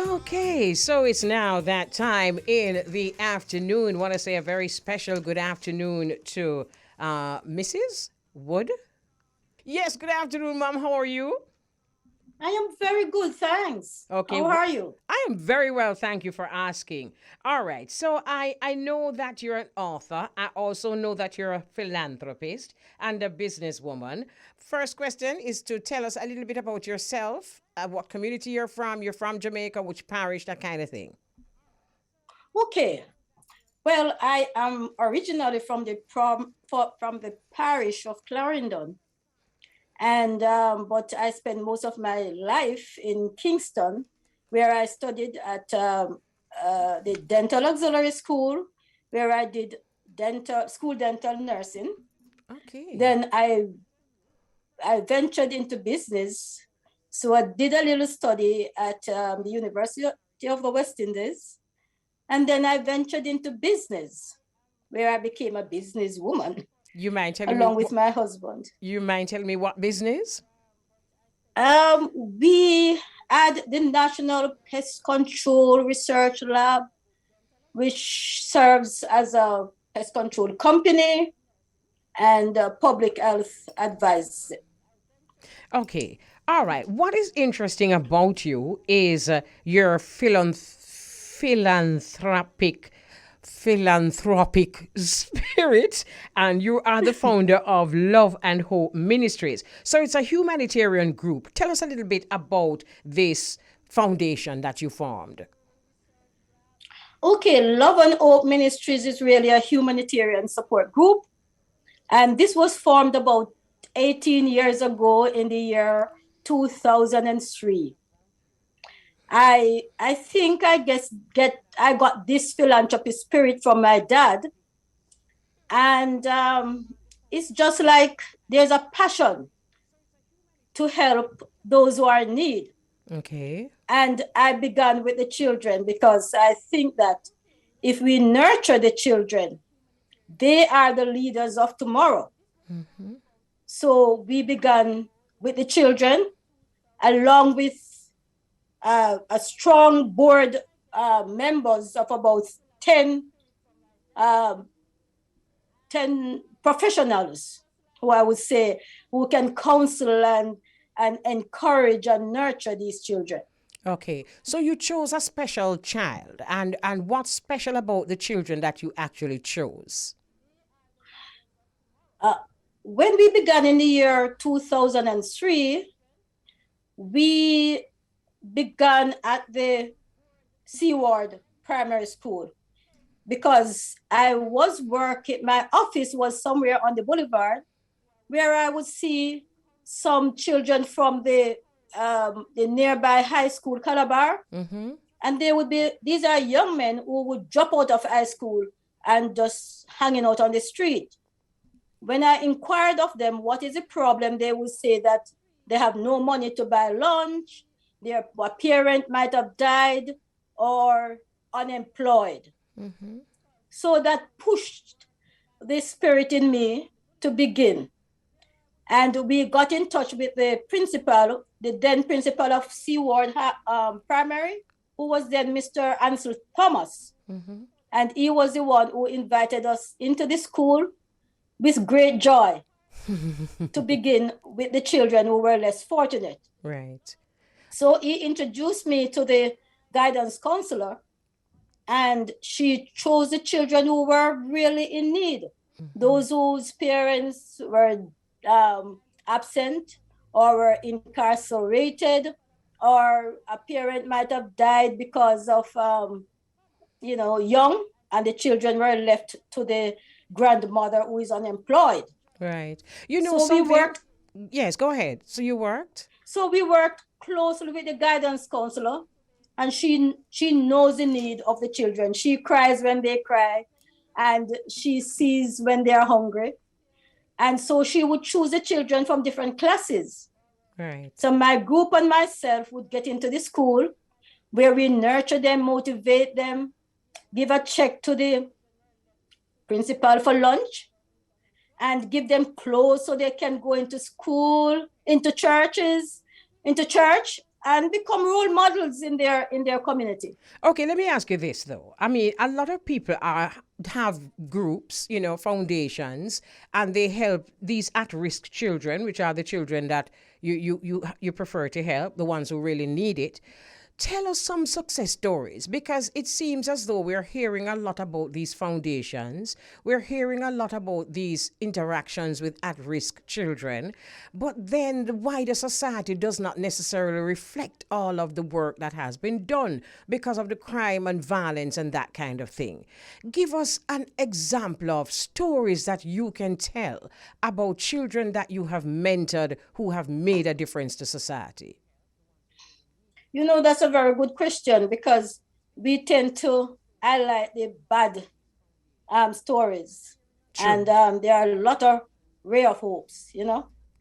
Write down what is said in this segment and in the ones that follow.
Okay, so it's now that time in the afternoon. Want to say a very special good afternoon to Mrs. Wood. Yes, good afternoon, Mom. How are you? I am very good, thanks. Okay, How are you? I am very well. Thank you for asking. All right, so I know that you're an author. I also know that you're a philanthropist and a businesswoman. First question is to tell us a little bit about yourself, what community you're from. You're from Jamaica, which parish, that kind of thing. Okay. Well, I am originally from the parish of Clarendon, and but I spent most of my life in Kingston, where I studied at the dental auxiliary school, where I did dental nursing. Okay. Then I ventured into business. So I did a little study at the University of the West Indies. And then I ventured into business, where I became a businesswoman You mind telling me? along with my husband. You mind telling me what business? We had the National Pest Control Research Lab, which serves as a pest control company and public health advice. Okay. All right. What is interesting about you is your philanthropic spirit, and you are the founder of Love and Hope Ministries. So it's a humanitarian group. Tell us a little bit about this foundation that you formed. Okay, Love and Hope Ministries is really a humanitarian support group. And this was formed about 18 years ago in the year 2003. I think I got this philanthropy spirit from my dad. And it's just like there's a passion to help those who are in need. Okay. And I began with the children because I think that if we nurture the children, they are the leaders of tomorrow. Mm-hmm. So we began with the children along with a strong board members of about 10 professionals who I would say who can counsel and encourage and nurture these children. Okay, so you chose a special child, and what's special about the children that you actually chose? When we began in the year 2003, we began at the Seaward Primary School because I was working, my office was somewhere on the boulevard where I would see some children from the nearby high school, Calabar. Mm-hmm. And these are young men who would drop out of high school and just hanging out on the street. When I inquired of them, what is the problem? They would say that they have no money to buy lunch, their parent might have died or unemployed. Mm-hmm. So that pushed the spirit in me to begin. And we got in touch with the principal, the then principal of Seaward Primary, who was then Mr. Ansel Thomas. Mm-hmm. And he was the one who invited us into the school with great joy to begin with the children who were less fortunate. Right. So he introduced me to the guidance counselor, and she chose the children who were really in need, those whose parents were absent or were incarcerated, or a parent might have died because of, young, and the children were left to the grandmother who is unemployed. Right. You know So we something? worked. Yes, go ahead. So you worked? So we worked closely with the guidance counselor, and she knows the need of the children. She cries when they cry, and she sees when they are hungry. And so she would choose the children from different classes. Right. So my group and myself would get into the school where we nurture them, motivate them, give a check to the principal for lunch, and give them clothes so they can go into school, into church, and become role models in their community. Okay, let me ask you this though. I mean, a lot of people have groups, foundations, and they help these at-risk children, which are the children that you prefer to help, the ones who really need it. Tell us some success stories, because it seems as though we're hearing a lot about these foundations. We're hearing a lot about these interactions with at-risk children, but then the wider society does not necessarily reflect all of the work that has been done because of the crime and violence and that kind of thing. Give us an example of stories that you can tell about children that you have mentored who have made a difference to society. That's a very good question, because we tend to highlight the bad stories. True. And there are a lot of ray of hopes,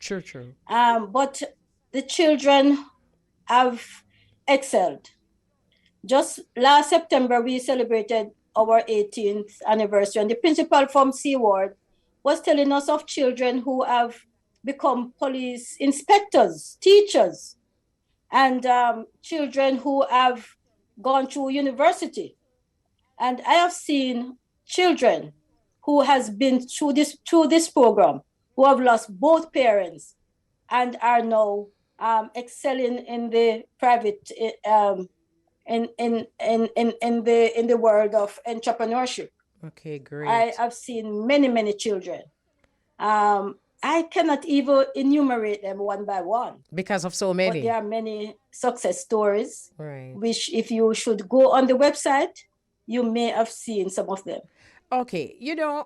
True. But the children have excelled. Just last September, we celebrated our 18th anniversary, and the principal from Seaward was telling us of children who have become police inspectors, teachers, and children who have gone through university. And I have seen children who has been through this program, who have lost both parents and are now excelling in the private in the world of entrepreneurship. Okay, great. I have seen many children. I cannot even enumerate them one by one, because of so many. but there are many success stories, Right. which if you should go on the website, you may have seen some of them. Okay,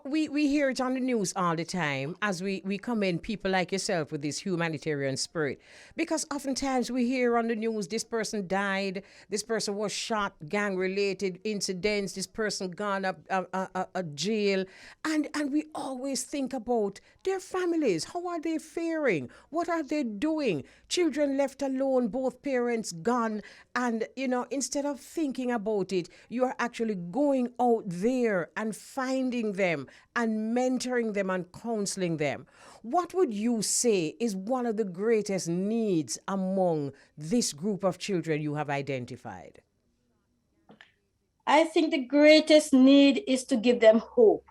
we hear it on the news all the time as we come in, people like yourself with this humanitarian spirit. Because oftentimes we hear on the news, this person died, this person was shot, gang-related incidents, this person gone up a jail. And we always think about their families. How are they faring? What are they doing? Children left alone, both parents gone. And, instead of thinking about it, you are actually going out there and finding them and mentoring them and counseling them. What would you say is one of the greatest needs among this group of children you have identified? I think the greatest need is to give them hope.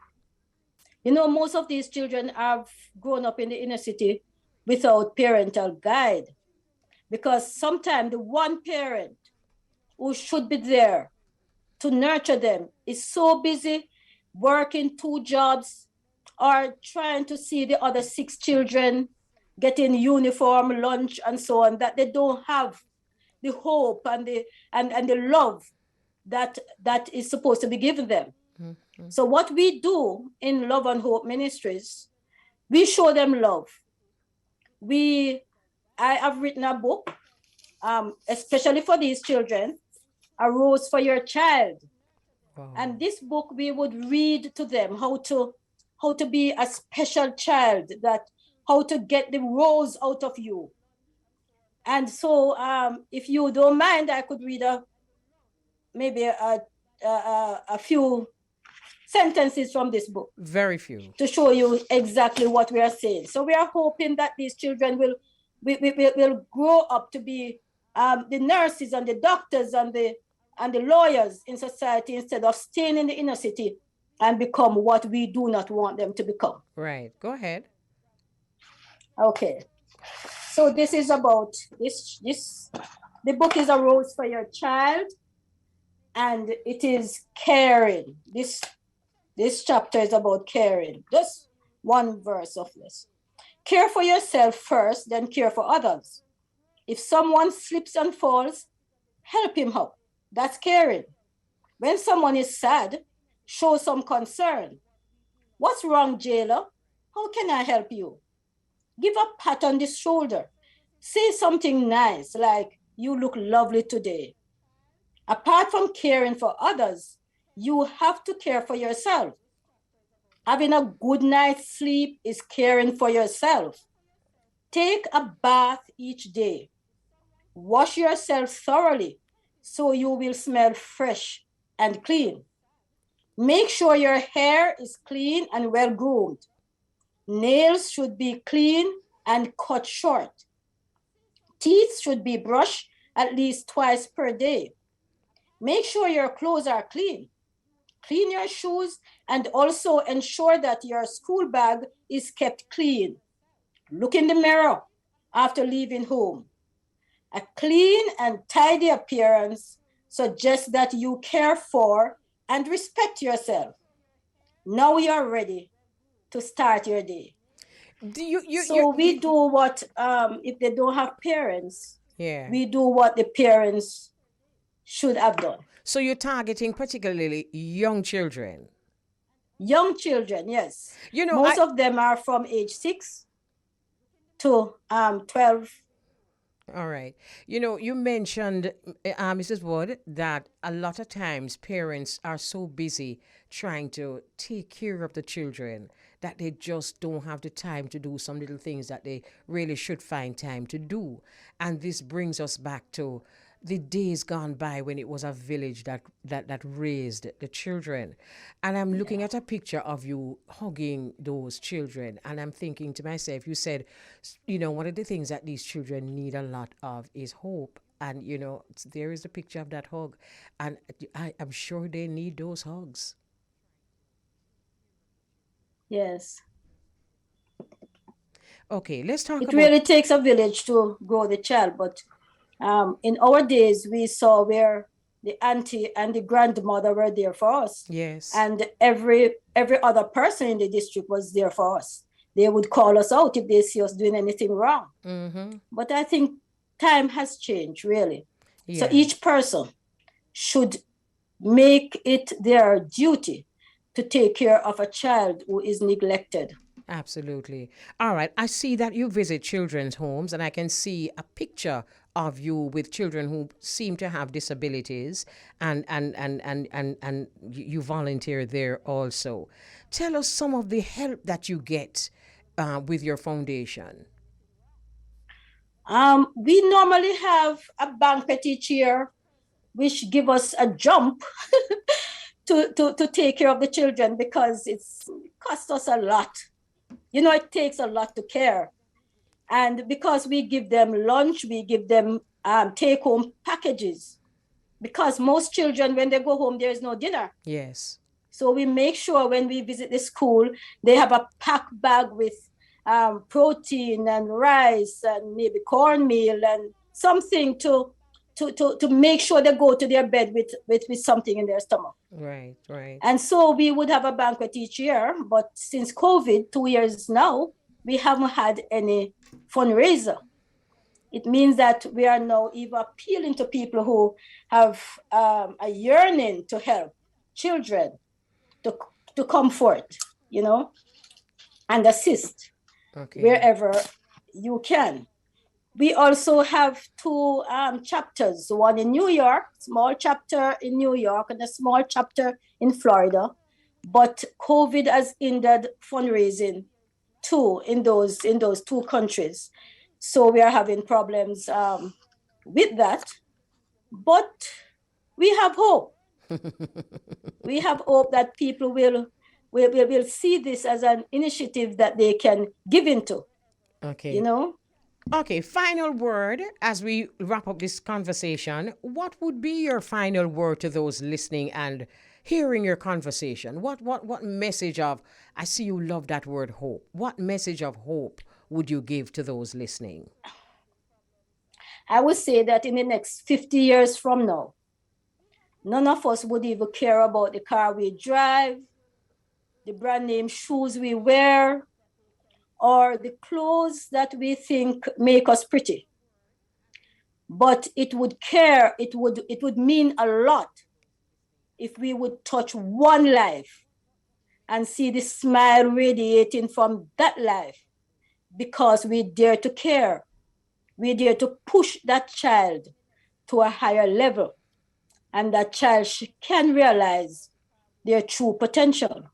Most of these children have grown up in the inner city without parental guide, because sometimes the one parent who should be there to nurture them is so busy working 2 jobs or trying to see the other 6 children getting uniform, lunch, and so on, that they don't have the hope and the love that is supposed to be given them. Mm-hmm. So what we do in Love and Hope Ministries, we show them love. I have written a book, especially for these children, A Rose for Your Child. Wow. And this book, we would read to them how to be a special child, how to get the rose out of you. And so if you don't mind, I could read maybe a few sentences from this book. Very few. To show you exactly what we are saying. So we are hoping that these children will grow up to be the nurses and the doctors and the lawyers in society, instead of staying in the inner city and become what we do not want them to become. Right. Go ahead. Okay. So this is about the book is A Rose for Your Child, and it is caring. This chapter is about caring. Just one verse of this. Care for yourself first, then care for others. If someone slips and falls, help him up. That's caring. When someone is sad, show some concern. What's wrong, jailer? How can I help you? Give a pat on the shoulder. Say something nice, like, you look lovely today. Apart from caring for others, you have to care for yourself. Having a good night's sleep is caring for yourself. Take a bath each day. Wash yourself thoroughly so you will smell fresh and clean. Make sure your hair is clean and well groomed. Nails should be clean and cut short. Teeth should be brushed at least twice per day. Make sure your clothes are clean. Clean your shoes and also ensure that your school bag is kept clean. Look in the mirror after leaving home. A clean and tidy appearance suggests that you care for and respect yourself. Now you're ready to start your day. We do what, if they don't have parents, we do what the parents should have done. So you're targeting particularly young children? Young children, yes. Most of them are from age 6 to 12. All right. You mentioned, Mrs. Wood, that a lot of times parents are so busy trying to take care of the children that they just don't have the time to do some little things that they really should find time to do. And this brings us back to the days gone by when it was a village that raised the children. And I'm looking at a picture of you hugging those children, and I'm thinking to myself, you said, one of the things that these children need a lot of is hope. And, there is a picture of that hug. And I'm sure they need those hugs. Yes. Okay, let's talk about... It really takes a village to grow the child, but in our days, we saw where the auntie and the grandmother were there for us. Yes. And every other person in the district was there for us. They would call us out if they see us doing anything wrong. Mm-hmm. But I think time has changed, really. Yeah. So each person should make it their duty to take care of a child who is neglected. Absolutely. All right. I see that you visit children's homes, and I can see a picture of you with children who seem to have disabilities, and you volunteer there also. Tell us some of the help that you get with your foundation. We normally have a banquet each year, which give us a jump to take care of the children, because it costs us a lot. It takes a lot to care. And because we give them lunch, we give them take-home packages. Because most children, when they go home, there is no dinner. Yes. So we make sure when we visit the school, they have a packed bag with protein and rice and maybe cornmeal and something to make sure they go to their bed with something in their stomach. Right, right. And so we would have a banquet each year, but since COVID, 2 years now, we haven't had any fundraiser. It means that we are now even appealing to people who have a yearning to help children, to comfort, and assist wherever you can. We also have 2 chapters, one in New York, small chapter in New York, and a small chapter in Florida. But COVID has hindered fundraising too in those 2 countries. So we are having problems with that. But we have hope. We have hope that people will see this as an initiative that they can give into. Okay. Okay, final word as we wrap up this conversation. What would be your final word to those listening and hearing your conversation? What message of, I see you love that word, hope. What message of hope would you give to those listening? I would say that in the next 50 years from now, none of us would even care about the car we drive, the brand name shoes we wear, or the clothes that we think make us pretty. But it would mean a lot if we would touch one life and see the smile radiating from that life, because we dare to care. We dare to push that child to a higher level, and that child can realize their true potential.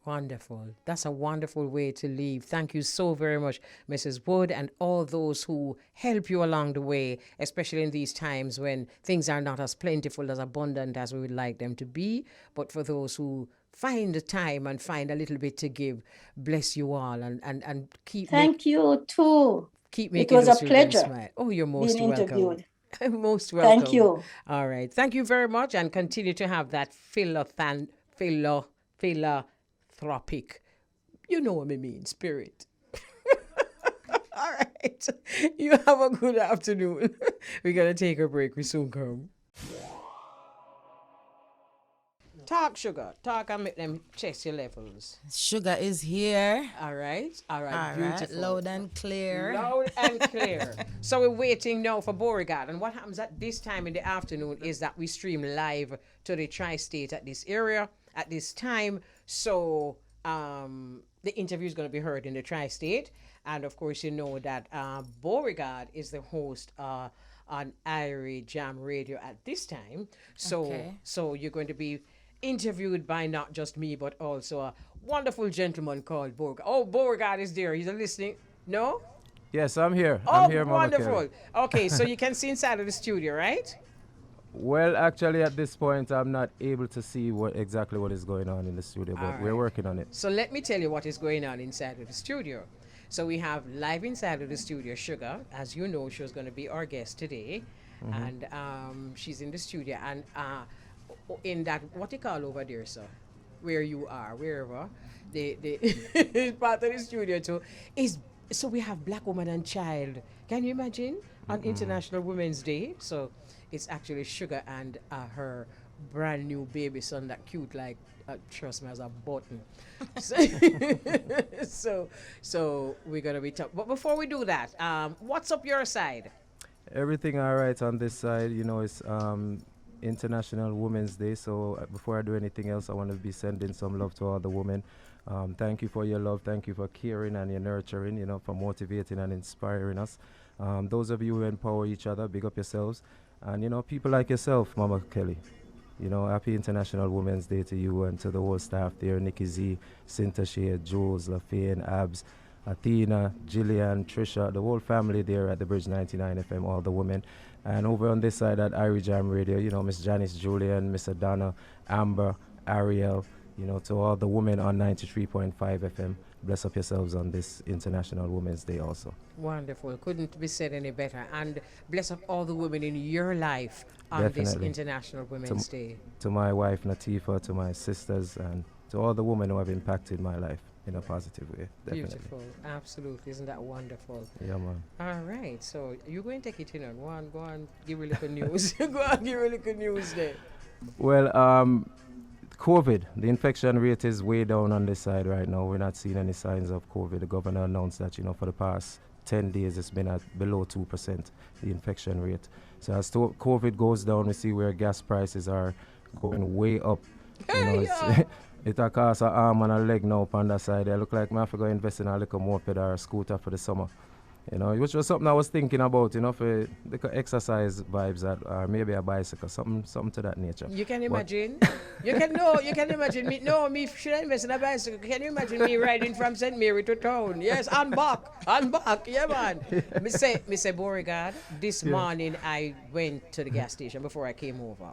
Wonderful. That's a wonderful way to leave. Thank you so very much, Mrs. Wood, and all those who help you along the way, especially in these times when things are not as plentiful, as abundant as we would like them to be. But for those who find the time and find a little bit to give, bless you all and keep... Thank you too. Keep It making was a those children pleasure smile. Oh, you're most being welcome. interviewed. Most Thank welcome. you. All right. Thank you very much and continue to have that philanthropic, you know what I mean, spirit. All right. You have a good afternoon. We're going to take a break. We soon come. Talk, Sugar. Talk and make them chest your levels. Sugar is here. All right. All right. All Beautiful. right, loud and clear. Loud and clear. So we're waiting now for Beauregard. And what happens at this time in the afternoon is that we stream live to the tri-state at this area at this time. So the interview is going to be heard in the tri-state. And of course, you know that Beauregard is the host on Irie Jam Radio at this time. So you're going to be interviewed by not just me, but also a wonderful gentleman called Beauregard. Oh, Beauregard is there. He's listening. No? Yes, I'm here. Oh, I'm here, Mama wonderful. Kelly. Okay, so you can see inside of the studio, right? Well, actually, at this point, I'm not able to see exactly what is going on in the studio, but we're working on it. So let me tell you what is going on inside of the studio. So we have live inside of the studio, Shuga. As you know, she was going to be our guest today. And she's in the studio. And in that, what you call over there, sir? Where you are, wherever. The part of the studio too. So we have Black Woman and Child. Can you imagine? On International Women's Day. So it's actually Shuga and her brand new baby son that cute like trust me as a button. So we're gonna be talking. But before we do that, what's up your side? Everything all right on this side. You know, it's International Women's Day. So before I do anything else, I want to be sending some love to all the women. Thank you for your love. Thank you for caring and your nurturing, you know, for motivating and inspiring us. Those of you who empower each other, big up yourselves. And, you know, people like yourself, Mama Kelly. You know, happy International Women's Day to you and to the whole staff there, Nikki Z, Cinta Shea, Jules, LaFane, Abs, Athena, Jillian, Trisha, the whole family there at the Bridge 99 FM, all the women. And over on this side at Irie Jam Radio, you know, Miss Janice Julian, Miss Adana, Amber, Ariel, you know, to all the women on 93.5 FM. Bless up yourselves on this International Women's Day also. Wonderful. Couldn't be said any better. And bless up all the women in your life on Definitely. this International Women's Day. To my wife, Natifa, to my sisters, and to all the women who have impacted my life in a positive way. Definitely. Beautiful. Absolutely. Isn't that wonderful? Yeah, man. All right. So you're going to take it in on. Go on, give a little news. Go on, give a little news there. Well, COVID, the infection rate is way down on this side right now. We're not seeing any signs of COVID. The governor announced that, you know, for the past 10 days, it's been at below 2%, the infection rate. So as COVID goes down, we see where gas prices are going way up. You know, it costs an arm and a leg now on that side. I look like I have to go invest in a little moped or a scooter for the summer. You know, which was something I was thinking about, you know, for the exercise vibes or maybe a bicycle, something to that nature. You can imagine. You can imagine me. No, me should I invest in a bicycle? Can you imagine me riding from St. Mary to town? Yes, and back. Yeah, man. me say, Beauregard, this morning I went to the gas station before I came over.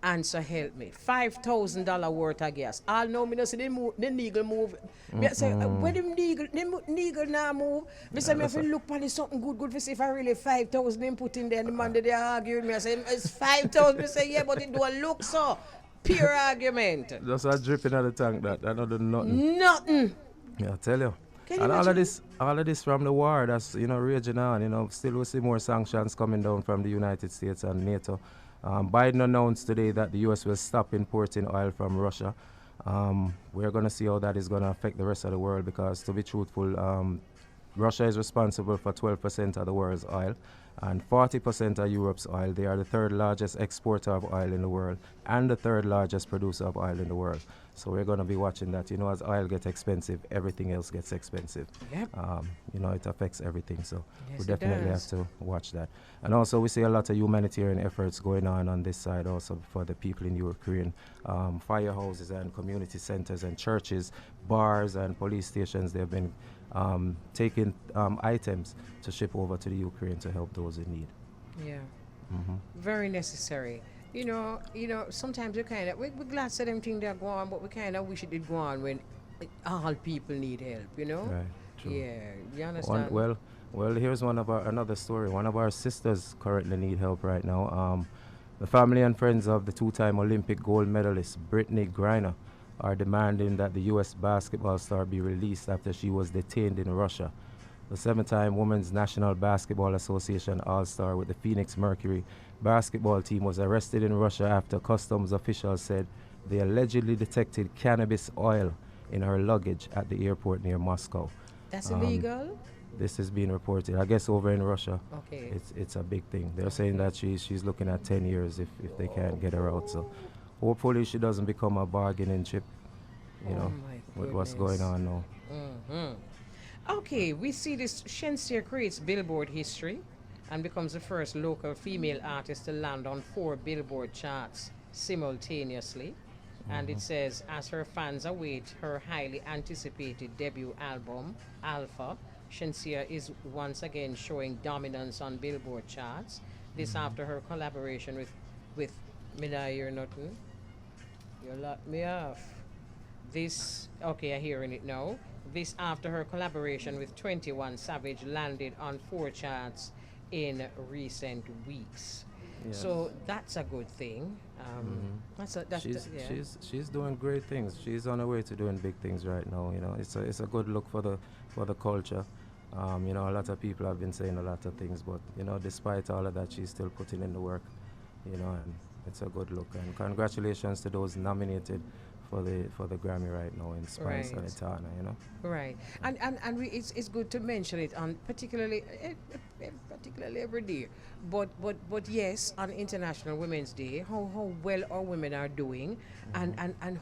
And so help me, $5,000 worth of gas. All know me no see the needle move. Me say, when them needle now move, me say me have to look for the something good for see if I really 5,000 them put in there. And the man they argue with me. I say, it's 5,000. Me say, yeah, but it don't look so. Pure argument. Just a dripping out of the tank that I don't do nothing. Nothing. Yeah, I tell you. Can and you all of this from the war that's, you know, raging on, you know, still we see more sanctions coming down from the United States and NATO. Biden announced today that the U.S. will stop importing oil from Russia. We're going to see how that is going to affect the rest of the world because, to be truthful, Russia is responsible for 12% of the world's oil and 40% of Europe's oil. They are the third largest exporter of oil in the world and the third largest producer of oil in the world. So we're going to be watching that. You know, as oil gets expensive, everything else gets expensive. Yep. You know, it affects everything. So Yes, we it definitely does. have to watch that. And also we see a lot of humanitarian efforts going on this side also for the people in Ukraine. Firehouses and community centers and churches, bars and police stations, they've been taking items to ship over to the Ukraine to help those in need. Yeah. Very necessary. You know, sometimes we're glad that them things that go on, but we kind of wish it did go on when all people need help, you know? Right, true. Yeah, you understand? Well, Well, here's another story. One of our sisters currently need help right now. The family and friends of the two-time Olympic gold medalist Brittany Griner are demanding that the U.S. basketball star be released after she was detained in Russia. The seven-time Women's National Basketball Association All-Star with the Phoenix Mercury basketball team was arrested in Russia after customs officials said they allegedly detected cannabis oil in her luggage at the airport near Moscow. That's illegal? This is being reported. I guess over in Russia, Okay. it's a big thing. They're saying that she's looking at 10 years if they can't get her out. So hopefully she doesn't become a bargaining chip, with what's going on now. Okay, we see this Shenseea creates Billboard history and becomes the first local female artist to land on 4 Billboard charts simultaneously. And it says, as her fans await her highly anticipated debut album, Alpha, Shenseea is once again showing dominance on Billboard charts. This after her collaboration with me not hear nothing. You locked me off. This, okay, I'm hearing it now. This after her collaboration with 21 Savage landed on 4 charts in recent weeks. Yes. So that's a good thing. She's doing great things. She's on her way to doing big things right now. It's a good look for the culture. A lot of people have been saying a lot of things, but despite all of that, she's still putting in the work. And it's a good look. And congratulations to those nominated for the Grammy right now in Spice and Etana. Right, and it's good to mention it on particularly every day, but yes, on International Women's Day, how well our women are doing, and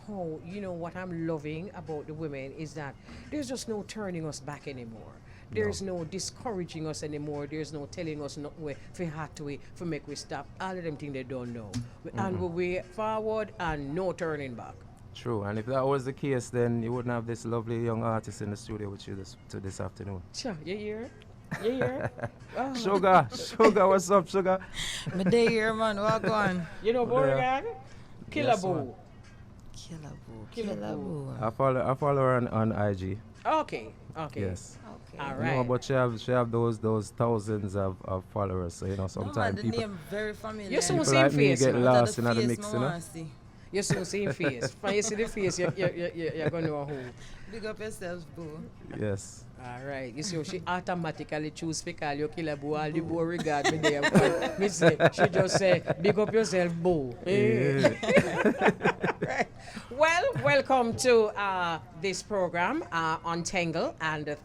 how what I'm loving about the women is that there's just no turning us back anymore. There's no discouraging us anymore. There's no telling us not we have to make we stop. All of them things they don't know, and we way forward and no turning back. True, and if that was the case, then you wouldn't have this lovely young artist in the studio with you this afternoon. Sure, you hear? You hear? Shuga, what's up, Shuga? My day here, man. Walk on. You know, Beauregard? Killer Boo. Killer Boo. I follow her on IG. Okay. Yes. Okay. All right. No, but she have those thousands of followers. So sometimes the people name very familiar. You soon people see like me face, get man. lost in the the face mix. me wanna see. You soon see face. When you see the face, you're going to know who. Big up yourself, boo. Yes. All right. You see, she automatically choose to call you Killer Boo. All the Boo regard me there. Me say, she just say, big up yourself, Boo. Yeah. Right. Well, welcome to this program, Untangle, and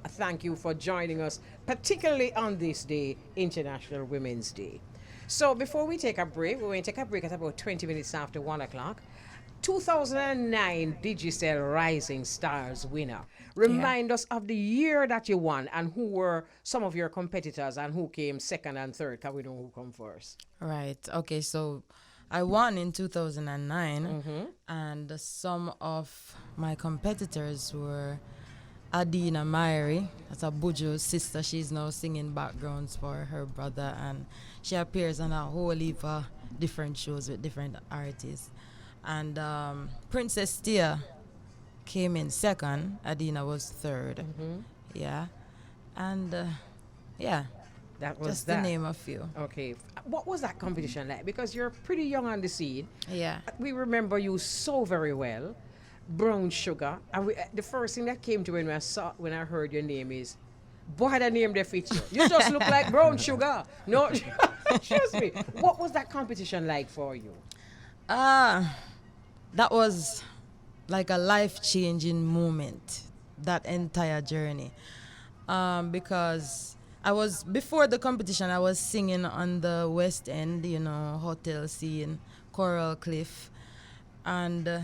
thank you for joining us, particularly on this day, International Women's Day. So before we take a break, we're going to take a break at about 20 minutes after 1 o'clock. 2009 Digicel Rising Stars winner. Remind us of the year that you won and who were some of your competitors and who came second and third. Can we know who come first? Right. Okay, so I won in 2009, and some of my competitors were Adina Myrie, that's a Buju's sister. She's now singing backgrounds for her brother, and she appears on a whole heap of different shows with different artists. And Princess Tia came in second. Adina was third. Yeah, and That was just that. to name a few. Okay. What was that competition like? Because you're pretty young on the scene. Yeah. We remember you so very well. Brown Sugar. And the first thing that came to me when I heard your name is, boy, the name they fit you. You just look like Brown Sugar. No, trust me. What was that competition like for you? That was like a life-changing moment, that entire journey. Because before the competition, I was singing on the West End, hotel scene, Coral Cliff. And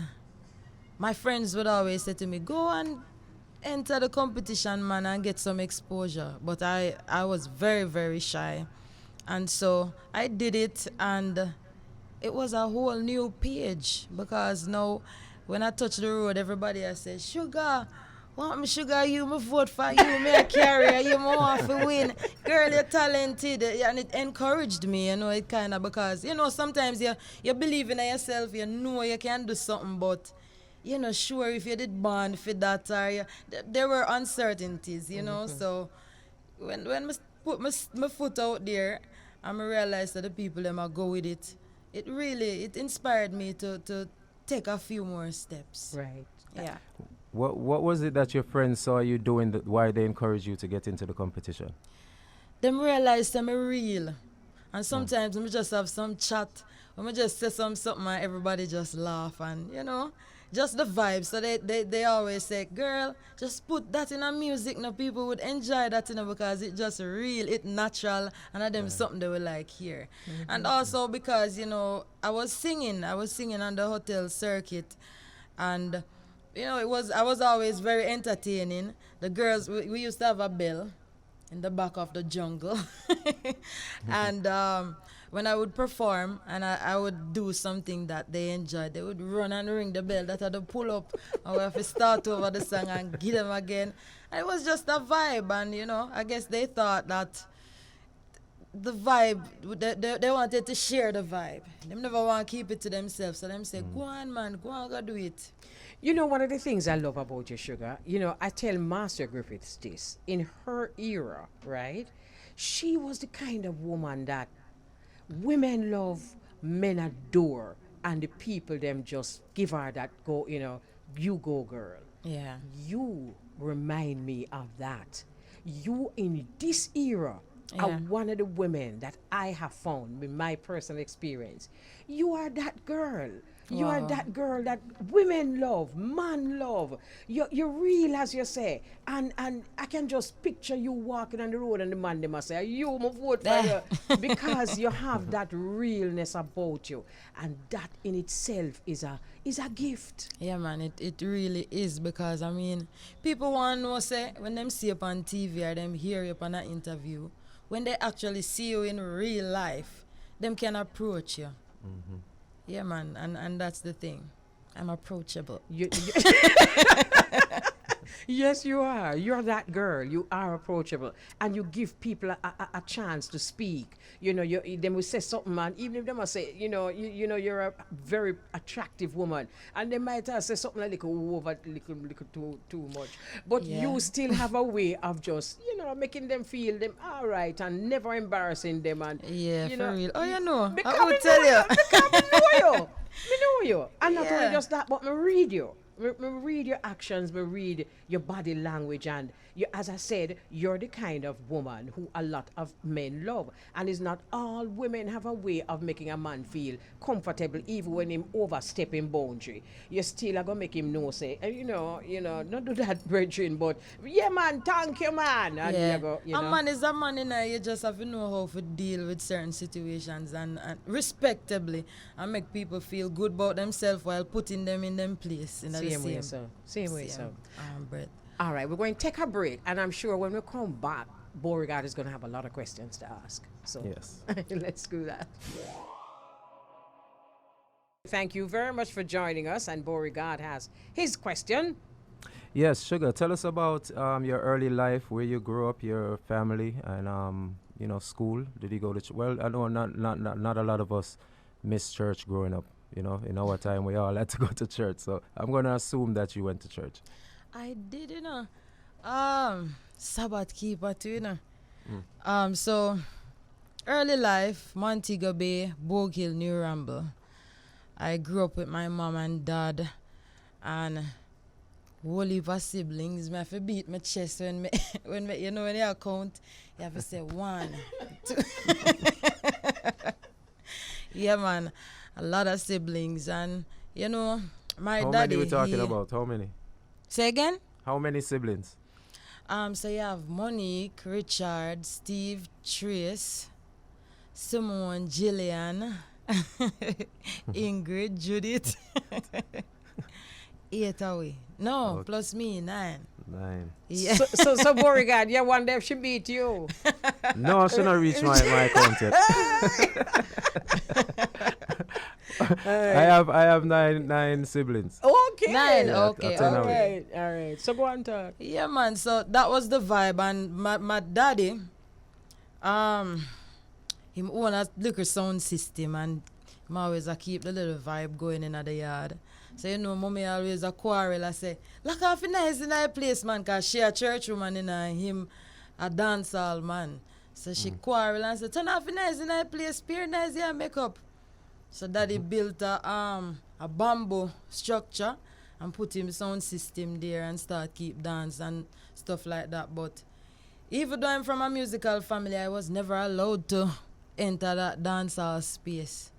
my friends would always say to me, go and enter the competition, man, and get some exposure. But I was very, very shy. And so I did it, and it was a whole new page, because now when I touch the road, everybody I say, Shuga, want me Shuga, you, me vote for you, me a carrier, you, me want to win. Girl, you're talented. And it encouraged me, it kind of, because, sometimes you believe in yourself, you know you can do something, but you're not sure if you did born for that, or there were uncertainties, so when I put my foot out there and I realized that the people them are go with it, it inspired me to take a few more steps. Right. Yeah. What was it that your friends saw you doing that why they encouraged you to get into the competition? Them realize them are real. And sometimes we just have some chat, when we just say something and everybody just laugh and just the vibe. So they always say, girl, just put that in a music now people would enjoy that because it just real, it natural and them something they will like hear. And also because, I was singing on the hotel circuit and I was always very entertaining. The girls we used to have a bell in the back of the jungle. And when I would perform and I would do something that they enjoyed, they would run and ring the bell that I had to pull up and we have to start over the song and give them again. And it was just a vibe and I guess they thought that the vibe, they wanted to share the vibe. They never want to keep it to themselves. So them say, go on man, go do it. One of the things I love about you, Shuga, I tell Master Griffiths this. In her era, right, she was the kind of woman that women love, men adore, and the people them just give her that go, you go girl. Yeah. You remind me of that. You in this era are one of the women that I have found in my personal experience. You are that girl. You are that girl that women love, man love. You're real, as you say. And I can just picture you walking on the road and the man, they must say, you, my vote for you. Because you have that realness about you. And that in itself is a gift. Yeah, man, it really is. Because, people want to know, say, when them see you on TV or them hear you on an interview, when they actually see you in real life, them can approach you. Mm-hmm. Yeah, man, and that's the thing. I'm approachable. Yes, you are. You're that girl. You are approachable. And you give people a chance to speak. Them will say something, man. Even if they must say, you're a very attractive woman. And they might say something like over, little too much. But you still have a way of just, making them feel them all right and never embarrassing them. And, for real. Oh, Because I would tell you. Because I know you. And not only just that, but I read you. Me read your actions, me read your body language, and as I said, you're the kind of woman who a lot of men love. And it's not all women have a way of making a man feel comfortable, even when him overstepping boundary. You still are gonna make him know, say, not do that, brethren, but yeah, man, thank you, man. And you go, a man is a man, you just have to know how to deal with certain situations and respectably and make people feel good about themselves while putting them in them place. Same way, so. Brett. All right, we're going to take a break, and I'm sure when we come back, Beauregard is going to have a lot of questions to ask. So yes, let's do that. Thank you very much for joining us, and Beauregard has his question. Yes, Shuga, tell us about your early life, where you grew up, your family, and school. Did you go to well, I know not a lot of us missed church growing up. In our time we all had to go to church, so I'm going to assume that you went to church. I did, Sabbath keeper too, So early life, Montego Bay, Bogue Hill, New Ramble. I grew up with my mom and dad and whole heap of siblings. I have to beat my chest when you count, you have to say 1, 2. Yeah, man. A lot of siblings, and my How daddy. How many we talking about? How many? Say again? How many siblings? So you have Monique, Richard, Steve, Trace, Simone, Jillian, Ingrid, Judith. 8 away. No, okay. Plus me, 9. 9. Yeah. So Beauregard, you wonder if she beat you. No, I should not reach my count yet. I have nine siblings. Okay. 9, yeah, okay. All right. So go on talk. Yeah, man. So that was the vibe, and my daddy, him own a liquor sound system, and him always keep the little vibe going in the yard. So mommy always a quarrel. I say, lock off nice in that place, man, cause she a church woman, him a dancehall man. So she quarrel and said, turn off the noise in I play spear noise and make up. So daddy built a bamboo structure and put him sound system there and start keep dance and stuff like that. But even though I'm from a musical family, I was never allowed to enter that dancehall space.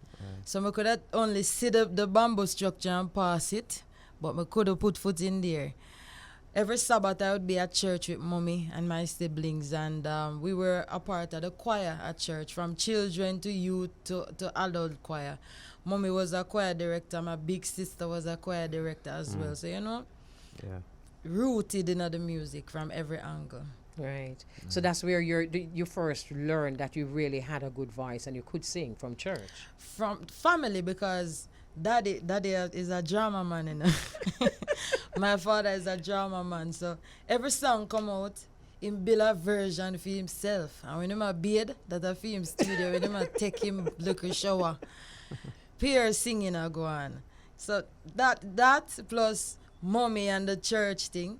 So I could have only sit up the bamboo structure and pass it, but I could have put foot in there. Every Sabbath I would be at church with mommy and my siblings, and we were a part of the choir at church, from children to youth to adult choir. Mommy was a choir director, my big sister was a choir director as well. So, rooted in the music from every angle. Right. So that's where you first learned that you really had a good voice and you could sing, from church. From family, because daddy is a drama man, you know. My father is a drama man, so every song come out, him build a version for himself. And when him a bed, that a for him studio, when him a take him look a shower, pure singing a go on. So that plus mommy and the church thing.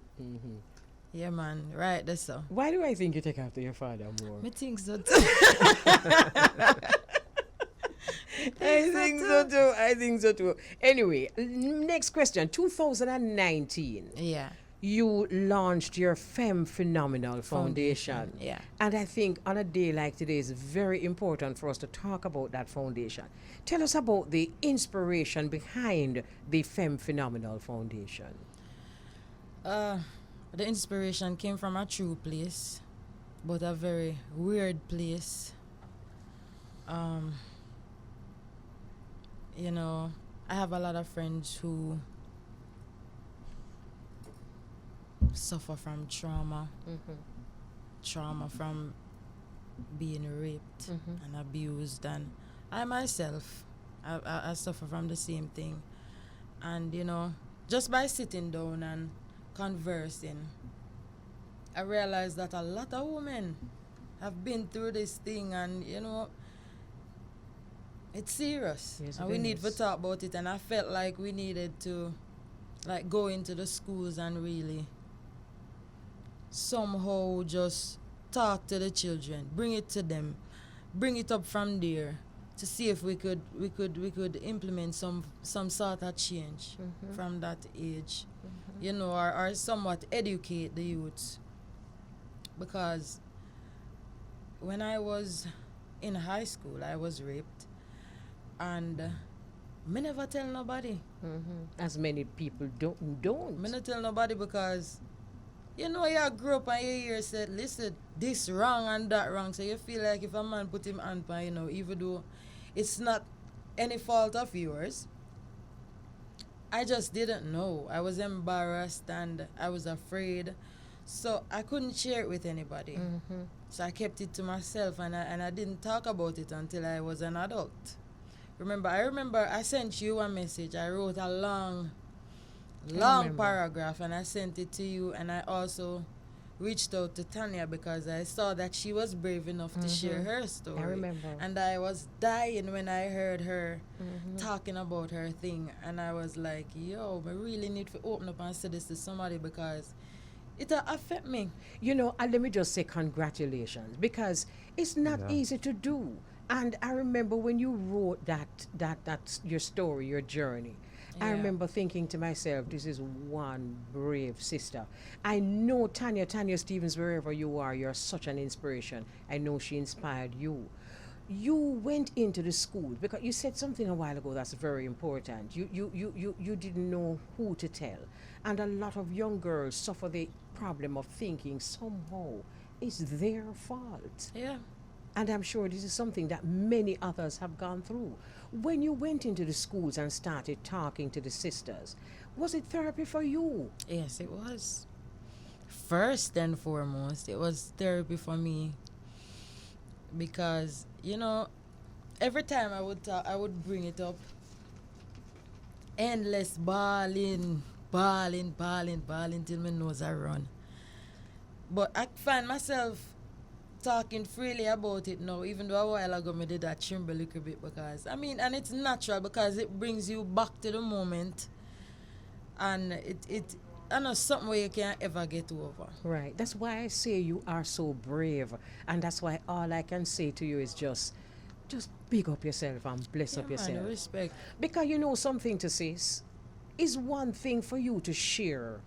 Yeah, man, right, that's so. Why do I think you take after your father more? Me think so too. I think so too. Anyway, next question. 2019. Yeah. You launched your Femme Phenomenal Foundation. Yeah. And I think on a day like today is very important for us to talk about that foundation. Tell us about the inspiration behind the Femme Phenomenal Foundation. The inspiration came from a true place, but a very weird place. You know, I have a lot of friends who suffer from trauma, trauma from being raped and abused, and I myself, I suffer from the same thing. And you know, just by sitting down and conversing, I realized that a lot of women have been through this thing, and you know, it's serious. Yes, and we need to talk about it, and I felt like we needed to like go into the schools and really somehow just talk to the children, bring it to them, bring it up from there to see if we could implement some sort of change from that age. You know, or somewhat educate the youth. Because when I was in high school, I was raped, and me never tell nobody. As many people don't. Me not tell nobody because, you know, you grew up and you hear said, listen, this wrong and that wrong. So you feel like if a man put him hand on, you know, even though it's not any fault of yours, I just didn't know. I was embarrassed and I was afraid. So I couldn't share it with anybody. So I kept it to myself, and I didn't talk about it until I was an adult. I remember I sent you a message. I wrote a long paragraph, and I sent it to you, and I also reached out to Tanya because I saw that she was brave enough to share her story. I remember. And I was dying when I heard her talking about her thing, and I was like, yo, I really need to open up and say this to somebody because it affect me. You know, and let me just say congratulations, because it's not easy to do. And I remember when you wrote that's your story, your journey. I remember thinking to myself, this is one brave sister. I know Tanya Stevens, wherever you are, you're such an inspiration. I know she inspired you. You went into the schools because you said something a while ago that's very important. You didn't know who to tell. And a lot of young girls suffer the problem of thinking somehow it's their fault. Yeah. And I'm sure this is something that many others have gone through. When you went into the schools and started talking to the sisters, was it therapy for you? Yes, it was. First and foremost, it was therapy for me. Because, you know, every time I would talk, I would bring it up. Endless bawling till my nose I run. But I find myself talking freely about it now, even though a while ago I did that tremble a little bit because, I mean, and it's natural because it brings you back to the moment and I know something where you can't ever get over. Right. That's why I say you are so brave. And that's why all I can say to you is just big up yourself and bless Yeah, up man, yourself. respect. Because you know something to sis. It's one thing for you to share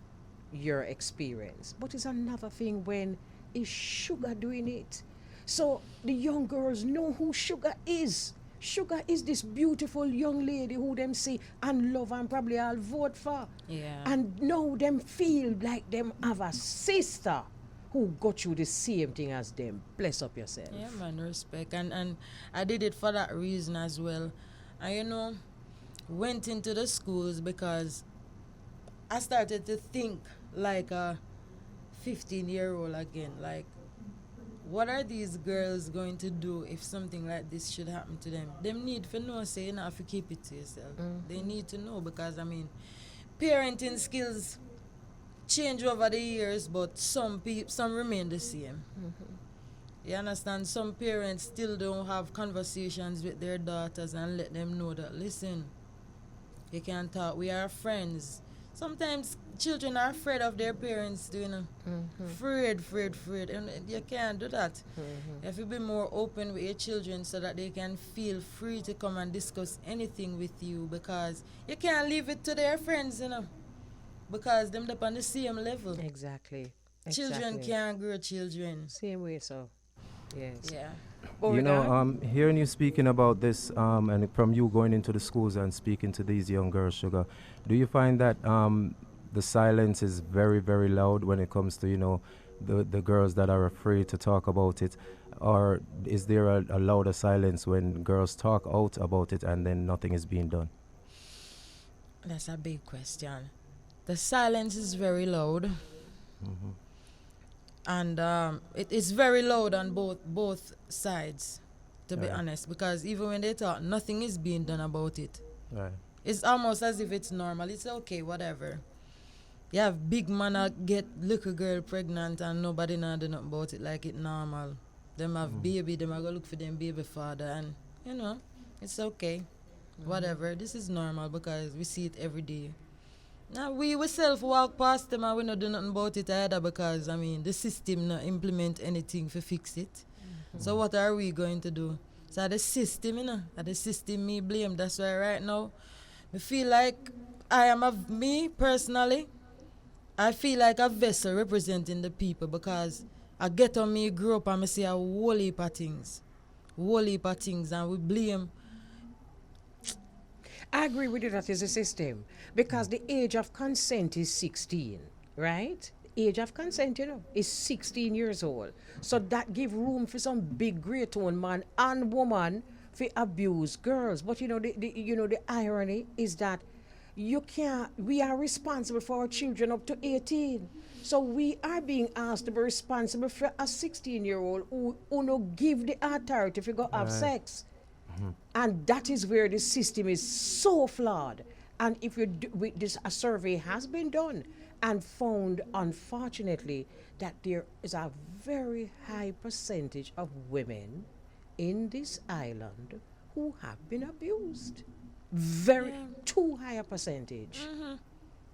your experience, but it's another thing when it's Sugar doing it. So the young girls know who Sugar is. Sugar is this beautiful young lady who them see and love and probably I'll vote for. Yeah. And now them feel like them have a sister who got through the same thing as them. Bless up yourself. Yeah, man, respect. And I did it for that reason as well. And you know, went into the schools because I started to think like a 15-year-old again. Like, what are these girls going to do if something like this should happen to them? Them need to know, say, you know, if you keep it to yourself. They need to know because, I mean, parenting skills change over the years, but some remain the same. You understand? Some parents still don't have conversations with their daughters and let them know that, listen, you can talk, we are friends. Sometimes children are afraid of their parents, you know. Afraid. And you can't do that. You have to be more open with your children so that they can feel free to come and discuss anything with you because you can't leave it to their friends, you know. Because them up on the same level. Exactly. Children Exactly. can't grow children. Same way, so. Yes. Yeah. You know, Beauregard? hearing you speaking about this, and from you going into the schools and speaking to these young girls, Sugar, do you find that the silence is very, very loud when it comes to, you know, the girls that are afraid to talk about it? Or is there a louder silence when girls talk out about it and then nothing is being done? That's a big question. The silence is very loud. And it is very loud on both sides, to be Right. honest, because even when they talk, nothing is being done about it. Right. It's almost as if it's normal. It's okay, whatever. You have big man that get little girl pregnant and nobody not do nothing about it like it normal. Them have baby, them are go look for them baby father and, you know, it's okay. Whatever. This is normal because we see it every day. Now we ourselves walk past them and we not do nothing about it either because, I mean, the system not implement anything to fix it. So what are we going to do? So the system, you know, the system me blame. That's why right now, I feel like me personally, I feel like a vessel representing the people because I get on me, grew up and I see a whole heap of things. And we blame. I agree with you that is a system because the age of consent is 16, right? The age of consent, you know, is 16 years old. So that give room for some big great tone man and woman for abuse girls. But you know, the irony is that we are responsible for our children up to 18. So we are being asked to be responsible for a 16-year-old who no give the authority to go have sex. And that is where the system is so flawed. And if you a survey has been done and found, unfortunately, that there is a very high percentage of women in this island who have been abused. Too high a percentage.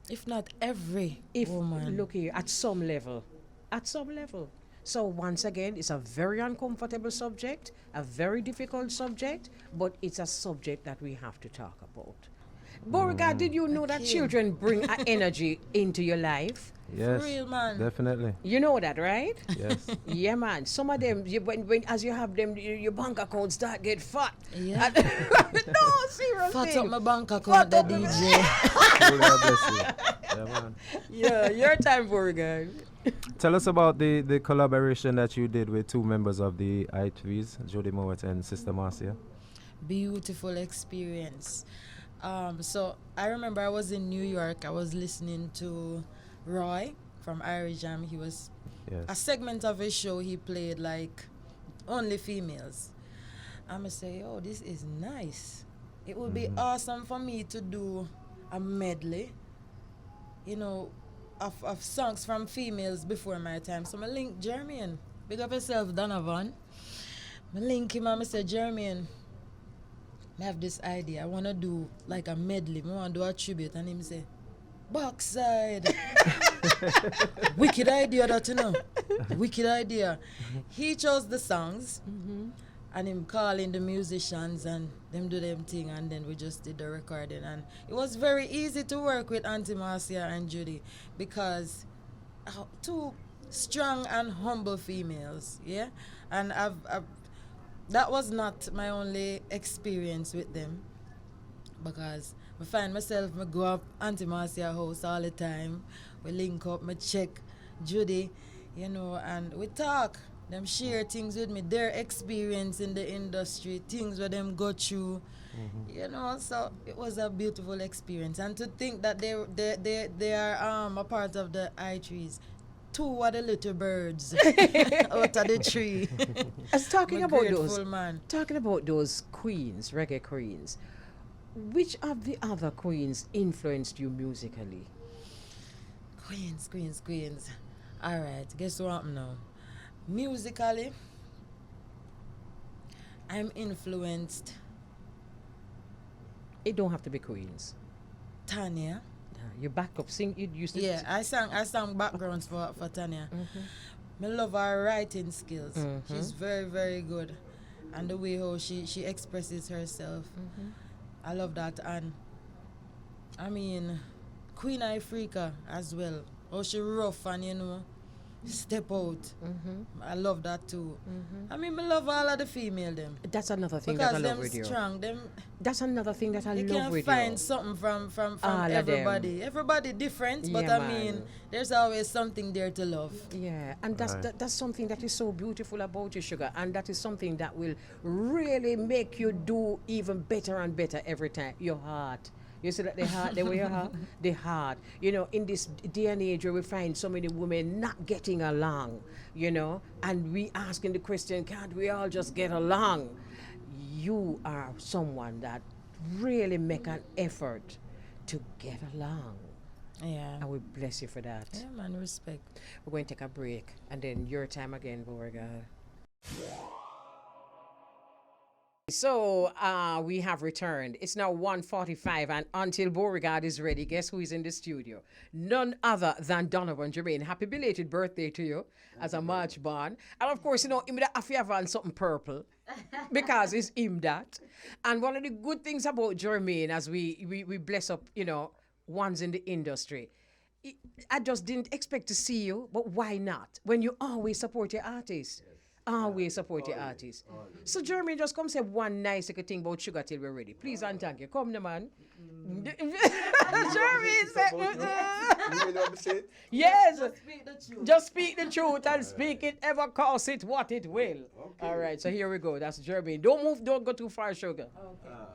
If not every If woman. look here, at some level. So once again, it's a very uncomfortable subject, a very difficult subject, but it's a subject that we have to talk about. Beauregard, did you know that Okay. children bring an energy into your life? Yes. real, man. Definitely. You know that, right? Yes. Yeah, man. Some of them, when as you have them, your bank account start get fat. Yeah. No, seriously. Fat up my bank account, the up my DJ. Lord have bless you. Yeah, man. Yeah, your time, Beauregard. Tell us about the collaboration that you did with two members of the I3s, Jody Mowat and Sister Marcia. Beautiful experience. So I remember I was in New York. I was listening to Roy from Irish Jam. He was a Yes. segment of his show. He played like only females. I'ma say, oh, this is nice. It would be awesome for me to do a medley, you know, of songs from females before my time. So I link Jermaine. Big up yourself, Donovan. I link him and I say, Jermaine, I have this idea. I want to do like a medley. I want to do a tribute. And him say, Backside. Wicked idea that, you know. Wicked idea. He chose the songs and him calling the musicians and them do them thing, and then we just did the recording, and it was very easy to work with Auntie Marcia and Judy because two strong and humble females, yeah? And I've that was not my only experience with them, because I find myself, I go up Auntie Marcia house all the time. We link up, I check Judy, you know, and we talk. Them share things with me, their experience in the industry, things where them go through, you know. So it was a beautiful experience, and to think that they are a part of the I-trees. Two of the little birds out of the tree. As talking about those, man. talking about those queens, reggae queens, which of the other queens influenced you musically? Queens. All right, guess what now? Musically, I'm influenced. It don't have to be queens. Tanya. You back up, sing. You used to. Yeah, I sang backgrounds for Tanya. I love her writing skills. She's very, very good, and the way how she expresses herself. I love that, and I mean, Queen Ifrica as well. Oh, she rough and, you know, step out. I love that too. I mean, I love all of the female them. That's another thing because that I love them with you. strong, them. That's another thing that I You love can with find you. something from All of everybody. them. Everybody different, but Yeah, I mean, man. there's always something there to love. Yeah, and Right. that's something that is so beautiful about you, Shuga, and that is something that will really make you do even better and better every time. Your heart. You see that the heart, the way your heart, the heart. You know, in this day and age where we find so many women not getting along, you know, and we asking the question, can't we all just get along? You are someone that really make an effort to get along. Yeah. And we bless you for that. Yeah, man, respect. We're going to take a break, and then your time again, Beauregard. So we have returned. It's now 1:45, and until Beauregard is ready, guess who is in the studio? None other than Donovan Jermaine. Happy belated birthday to you as a March born. And of course, you know, him that have to have something purple because it's him that. And one of the good things about Jermaine, as we bless up, you know, ones in the industry, I just didn't expect to see you, but why not? When you always support your artists. Always support your artists. So Jeremy, just come say one nice little thing about Shuga till we're ready. Please and thank you. Come the man. Jeremy said yes. Just speak the truth and speak it ever cause it what it will. Okay. All right, so here we go. That's Jeremy. Don't move, don't go too far, Shuga. All right,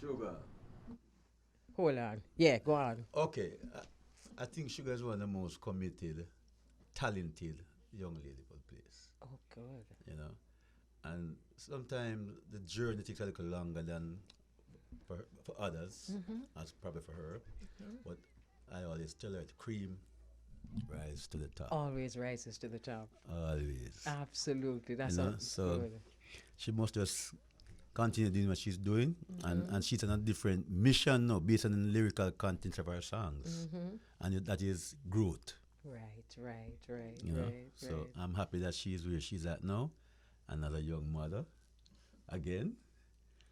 Shuga. Hold on. Yeah, go on. Okay, I think Shuga is one of the most committed, talented young lady for the place. Oh, good. You know, and sometimes the journey takes a little longer than for others, as probably for her. But I always tell her, cream rise to the top. Always rises to the top. Always. Absolutely. That's You know, so she must just continue doing what she's doing, and she's on a different mission now based on the lyrical content of her songs, and that is growth. Right. You know, so I'm happy that she's where she's at now, and as a young mother, again,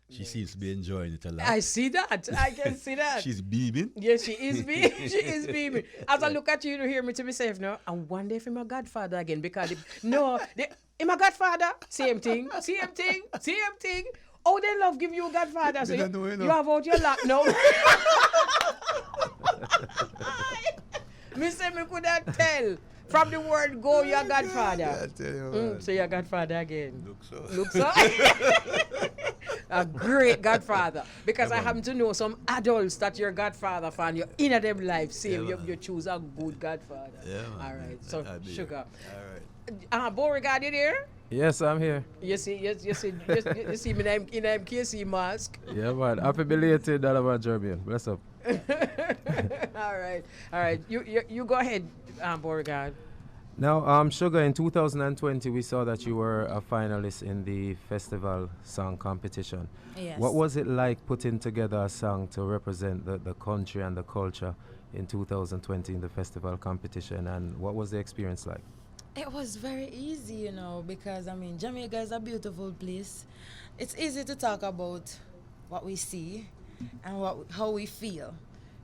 she seems to be enjoying it a lot. I see that. I can see that. She's beaming. Yes, she is beaming. She is beaming. As I look at you, you hear me to myself now, I wonder if I'm a godfather again, because I'm a godfather. Same thing. Oh, they love give you a godfather. So you have out your lap now. Me say me could not tell from the word go your godfather. So your godfather again. Look so. A great godfather. Because I happen to know some adults that your godfather fan. You're in them life. Same. You choose a good godfather. Yeah, all right. So Shuga. All right. Beauregard, you there? Yes, I'm here. You see me in a KC mask. Yeah, man. Happy belated, Donovan Jermaine. Bless up. All right. You go ahead, Beauregard. Now, Shuga, in 2020, we saw that you were a finalist in the festival song competition. Yes. What was it like putting together a song to represent the country and the culture in 2020 in the festival competition, and what was the experience like? It was very easy, you know, because I mean, Jamaica is a beautiful place. It's easy to talk about what we see and how we feel.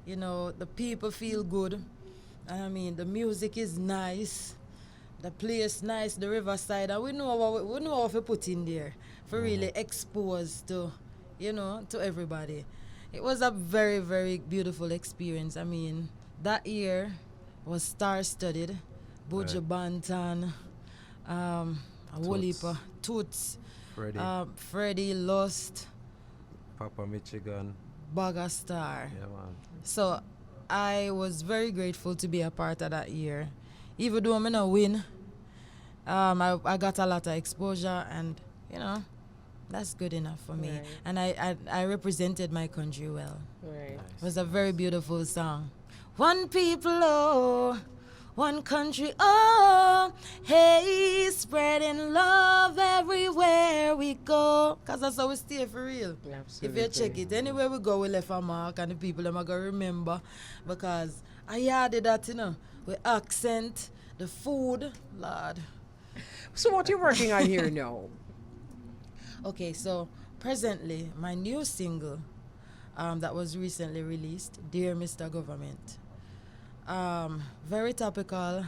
You know, the people feel good. And I mean, the music is nice, the place nice, the riverside, and we know what we put in there for really expose to, you know, to everybody. It was a very, very beautiful experience. I mean, that year was star-studded. Buju Banton, a whole heap of Toots, Freddie Lost, Papa Michigan, Bugger Star. yeah man. So I was very grateful to be a part of that year. Even though I not win, I got a lot of exposure, and you know, that's good enough for me. Right. And I represented my country well. Right. It was a very beautiful song. One people, oh, one country, oh, hey, spreading love everywhere we go. Because that's how we stay for real. Absolutely. If you check it, anywhere we go, we left a mark, and the people them are going to remember. Because I added that, you know, with accent, the food, Lord. So what you working on here now? Okay, so presently, my new single that was recently released, Dear Mr. Government. Very topical,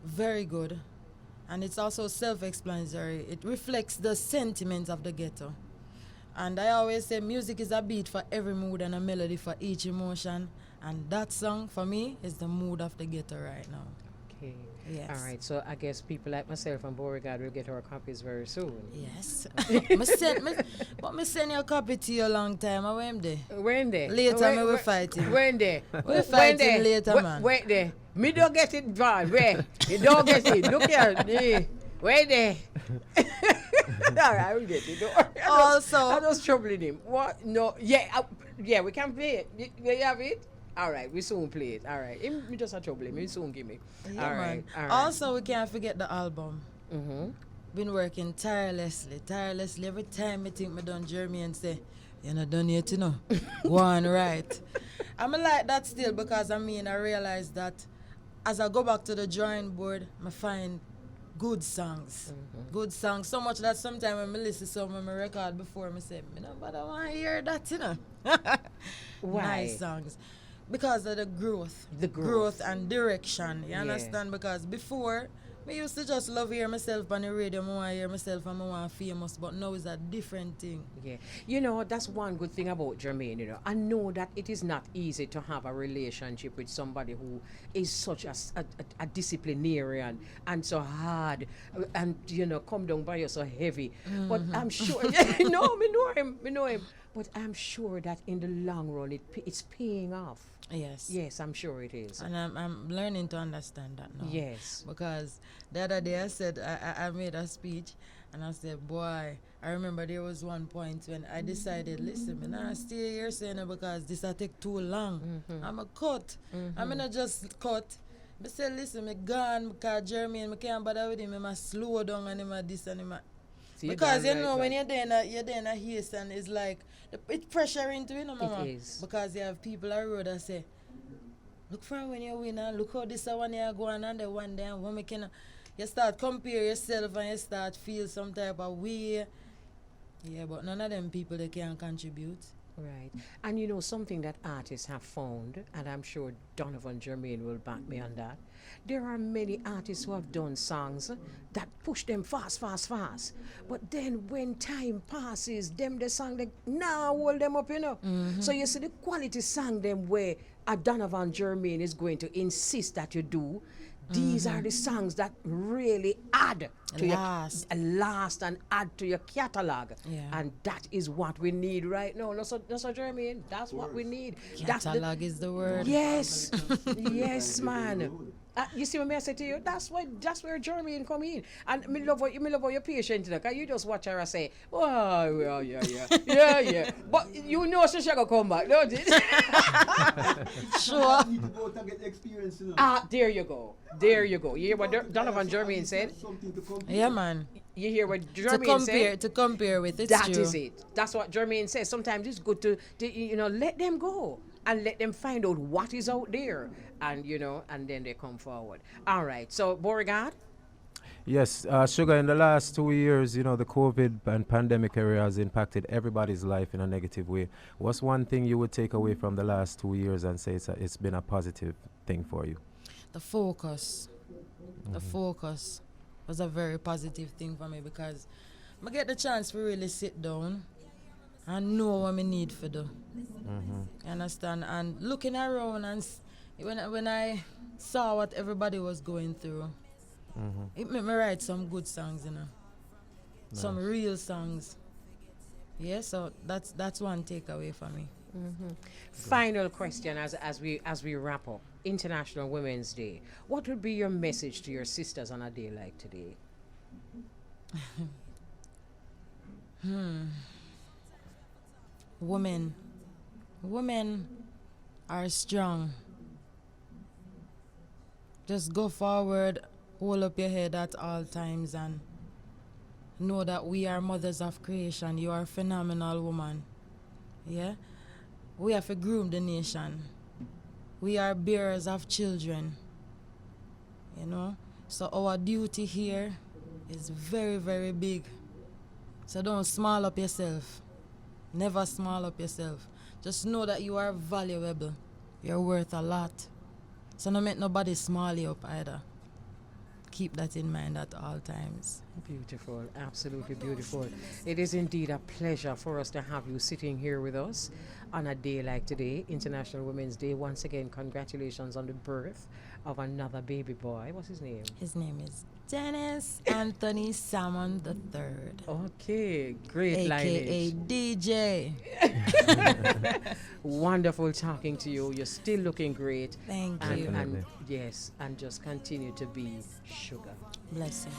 very good, and it's also self-explanatory. It reflects the sentiments of the ghetto. And I always say music is a beat for every mood and a melody for each emotion, and that song for me is the mood of the ghetto right now. Okay. Yes. All right. So I guess people like myself and Beauregard will get our copies very soon. Yes. me send you a copy to you a long time. I went there. When they? Later, me will fight him. When they? We'll fight him later, man. Wait there. Me don't get it, John. Wait. You don't get it. Look here. Wait there. All right, I will get it. Don't worry. Also, I'm just troubling him. What? No. Yeah. Yeah, we can play it. You have it? All right, we soon play it. All right. Me just a trouble him. Me soon give me. Yeah, All right. man. All right. Also, we can't forget the album. Mm-hmm. Been working tirelessly. Every time I think me done Jeremy and say, you're not done yet, you know. Go on, right. I'm like that still, because I mean, I realize that as I go back to the drawing board, I find good songs. Mm-hmm. Good songs. So much that sometimes when I listen to some of my record before, I say, but I want to hear that, you know. Why? Nice songs. Because of the growth. The growth. And direction. You Yeah. understand? Because before, I used to just love hear myself on the radio. I want to hear myself and I want famous. But now it's a different thing. Yeah. You know, that's one good thing about Jermaine, you know. I know that it is not easy to have a relationship with somebody who is such a disciplinarian and so hard and, you know, come down by you so heavy. But I'm sure, no, me know him. But I'm sure that in the long run, it's paying off. Yes. Yes, I'm sure it is. And I'm learning to understand that now. Yes. Because the other day I said, I made a speech and I said, boy, I remember there was one point when I decided, listen, I'm not stay here saying it because this will take too long. I'm a cut. I'm not just cut. I said, listen, I'm gone because Jeremy, I can't bother with him. I'm slow down and I'm this and I'm. Because you know when you're there in a haste and it's like it's pressure into you know, mama. It is. Because you have people on the road that say, look for when you win and look how this one you go on and the one day and when we can you start compare yourself and you start feel some type of way. Yeah, but none of them people they can contribute. Right. And you know, something that artists have found, and I'm sure Donovan Jermaine will back me on that, there are many artists who have done songs that push them fast. But then when time passes, the song, they now hold them up, you know. So you see the quality song them where a Donovan Jermaine is going to insist that you do. These are the songs that really add to last and add to your catalog. Yeah. And that is what we need right now. That's what Jermaine, that's what we need. Catalog is the word. Yes. Yes, man. You see what I say to you? That's where Jermaine come in. And me love how you're patient, you know, because you just watch her and say, oh, yeah. But you know she's going to come back, don't you? Sure. You need to go to get experience, you know. There you go. You hear what Donovan Jermaine said? Something to compare. Yeah, man. You hear what Jermaine said? To compare with, it's That true. is it. That's what Jermaine says. Sometimes it's good to you know, let them go and let them find out what is out there, and and then they come forward. All right. So Beauregard. Yes, Sugar, in the last 2 years, the COVID and pandemic era has impacted everybody's life in a negative way. What's one thing you would take away from the last 2 years and say it's been a positive thing for you? The focus. The focus was a very positive thing for me because I get the chance to really sit down and know what I need to do. You understand? And looking around and when I saw what everybody was going through, it made me write some good songs, some real songs. Yeah, so that's one takeaway for me. Final question as we wrap up. International Women's Day. What would be your message to your sisters on a day like today? Women are strong. Just go forward, hold up your head at all times, and know that we are mothers of creation. You are a phenomenal woman. Yeah? We have to groom the nation. We are bearers of children. So our duty here is very, very big. So don't small up yourself. Never small up yourself. Just know that you are valuable. You're worth a lot. So don't make nobody small you up either. Keep that in mind at all times. Beautiful, absolutely beautiful. It is indeed a pleasure for us to have you sitting here with us on a day like today, International Women's Day. Once again, congratulations on the birth of another baby boy. What's his name? His name is Dennis Anthony Salmon III. Okay, great AKA lineage. DJ. Wonderful talking to you. You're still looking great. Thank you. And yes, and just continue to be Sugar. Blessings.